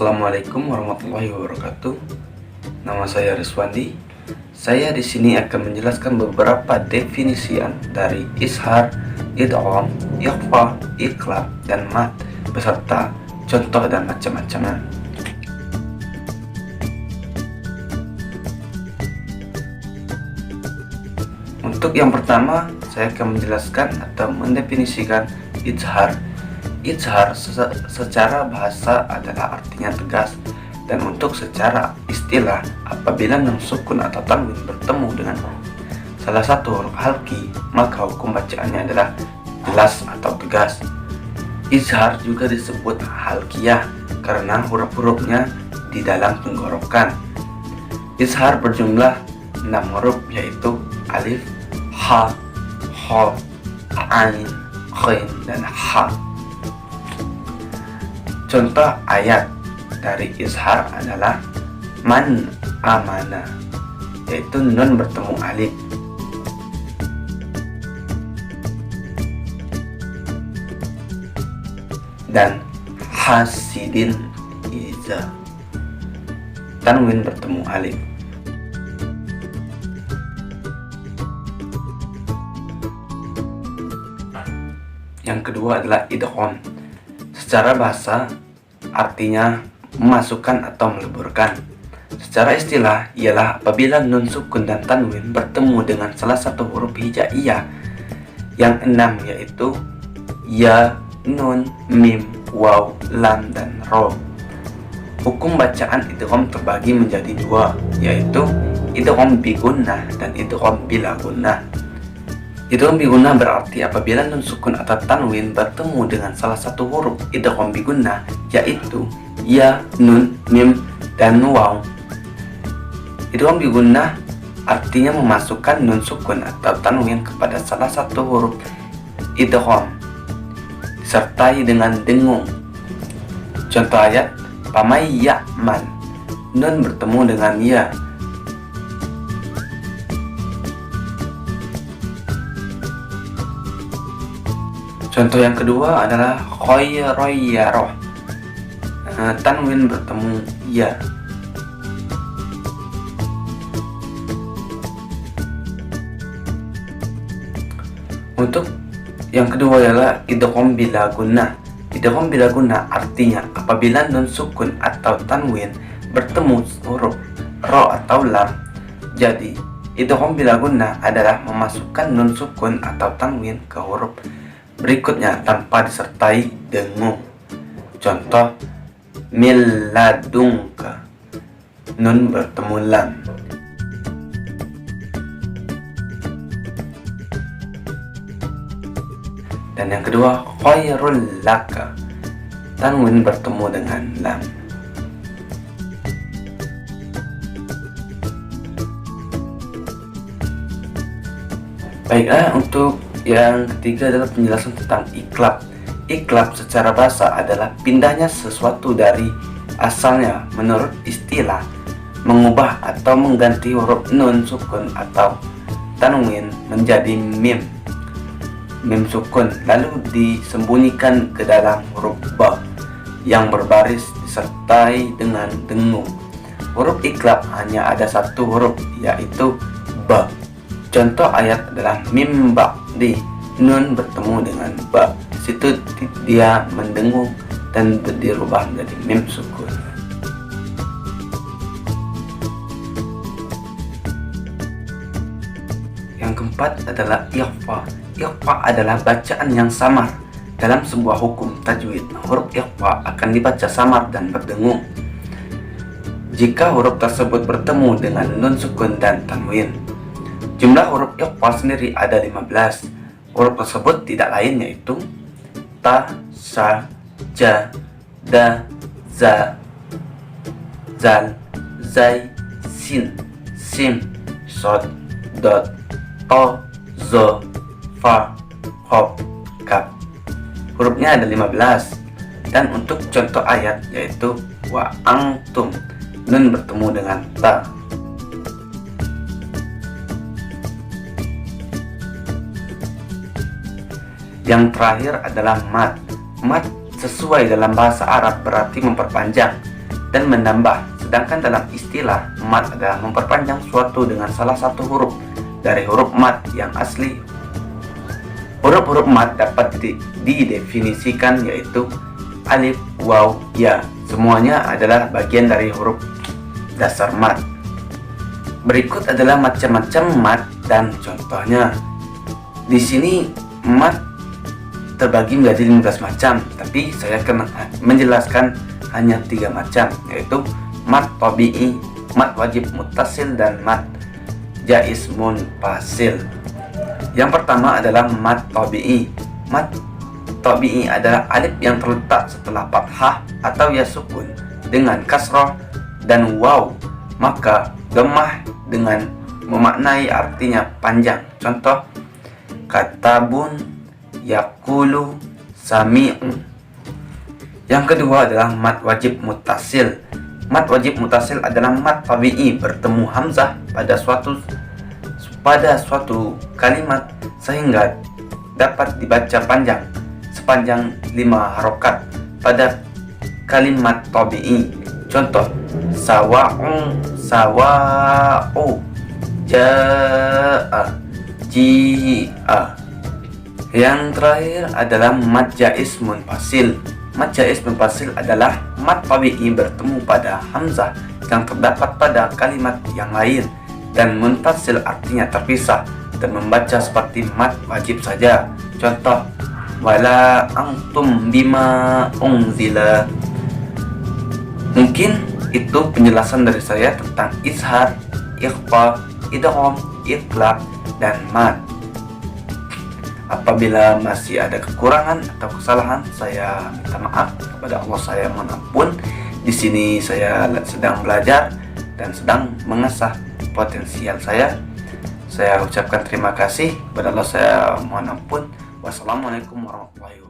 Assalamualaikum warahmatullahi wabarakatuh. Nama saya Rizwandi. Saya di sini akan menjelaskan beberapa definisian dari izhar, idgham, ikhfa, iqlab, dan mad beserta contoh dan macam-macamnya. Untuk yang pertama, saya akan menjelaskan atau mendefinisikan izhar. Izhar secara bahasa adalah artinya tegas, dan untuk secara istilah apabila nun sukun atau tanwin bertemu dengan salah satu huruf halki, maka hukum bacaannya adalah jelas atau tegas. Izhar juga disebut halkiyah karena huruf-hurufnya di dalam tenggorokan. Izhar berjumlah 6 huruf, yaitu alif, ha, kha, ain, ghain, dan ha. Contoh ayat dari izhar adalah man amana, yaitu nun bertemu alif. Dan hasidin iza, tanwin bertemu alif. Yang kedua adalah idgham. Secara bahasa artinya memasukkan atau meleburkan. Secara istilah ialah apabila nun sukun dan tanwin bertemu dengan salah satu huruf hijaiyah yang 6, yaitu ya, nun, mim, waw, lam, dan ro. Hukum bacaan idgham terbagi menjadi 2, yaitu idgham bi gunnah dan idgham bila gunnah. Idgham bi gunnah berarti apabila nun sukun atau tanwin bertemu dengan salah satu huruf idgham bi gunnah, yaitu ya, nun, mim, dan waw. Idgham bi gunnah artinya memasukkan nun sukun atau tanwin kepada salah satu huruf idgham disertai dengan dengung. Contoh ayat pamay ya'man, nun bertemu dengan ya. Contoh yang kedua adalah khayrayyarah, tanwin bertemu ya. Untuk yang kedua adalah idgham bila gunnah. Idgham bila gunnah artinya apabila nun sukun atau tanwin bertemu huruf ro atau lam. Jadi idgham bila gunnah adalah memasukkan nun sukun atau tanwin ke huruf berikutnya tanpa disertai dengung. Contoh milladunka, nun bertemu lam. Dan yang kedua khairul laka, tanwin bertemu dengan lam. Baiklah, untuk yang ketiga adalah penjelasan tentang iqlab. Iqlab secara bahasa adalah pindahnya sesuatu dari asalnya menurut istilah, mengubah atau mengganti huruf nun sukun atau tanwin menjadi mim sukun, lalu disembunyikan ke dalam huruf ba yang berbaris disertai dengan dengung. Huruf iqlab hanya ada satu huruf, yaitu ba. Contoh ayat adalah mim ba'di, nun bertemu dengan ba. Di situ dia mendengung dan dirubah menjadi mim sukun. Yang keempat adalah ikhfa. Ikhfa adalah bacaan yang samar. Dalam sebuah hukum tajwid, huruf ikhfa akan dibaca samar dan berdengung jika huruf tersebut bertemu dengan nun sukun dan tanwin. Jumlah huruf ikhfa sendiri ada 15. Huruf tersebut tidak lain yaitu ta, sa, ja, da, za, zal, zai, sin, sim, sod, dot, to, zo, fa, hop, kaf. Hurufnya ada 15. Dan untuk contoh ayat yaitu wa antum, nun bertemu dengan ta. Yang terakhir adalah mad. Mad sesuai dalam bahasa Arab berarti memperpanjang. dan menambah. Sedangkan dalam istilah, mat adalah memperpanjang suatu dengan salah satu huruf dari huruf mat yang asli. Huruf-huruf mat dapat didefinisikan yaitu alif, waw, ya. Semuanya adalah bagian dari huruf dasar mat. Berikut adalah macam-macam mat dan contohnya. Di sini mat terbagi menjadi 15 macam, tapi saya akan menjelaskan hanya 3 macam, yaitu mat tabi'i, mat wajib muttasil, dan mat jaiz munfasil. Yang pertama adalah mat tabi'i. Mat tabi'i adalah alif yang terletak setelah fathah atau ya sukun dengan kasrah dan waw, maka lemah dengan memaknai artinya panjang. Contoh, katabun, yakulu, sami'un. Yang kedua adalah mat wajib muttasil. Mat wajib muttasil adalah mat tabi'i bertemu hamzah pada suatu kalimat sehingga dapat dibaca panjang sepanjang 5 harokat pada kalimat tabi'i. Contoh, sawa'un, sawa'u, ja'a, ji'a. Yang terakhir adalah mat jaiz munfasil. Mat jaiz munfasil adalah mat tabi'i bertemu pada hamzah yang terdapat pada kalimat yang lain, dan munfasil artinya terpisah dan membaca seperti mat wajib saja. Contoh, wala antum bima unzila. Mungkin itu penjelasan dari saya tentang izhar, ikhfa, idgham, itlaq, dan mat. Apabila masih ada kekurangan atau kesalahan, saya minta maaf kepada Allah, saya mohon ampun. Di sini saya sedang belajar dan sedang mengasah potensial saya. Saya ucapkan terima kasih kepada Allah, saya mohon ampun. Wassalamualaikum warahmatullahi wabarakatuh.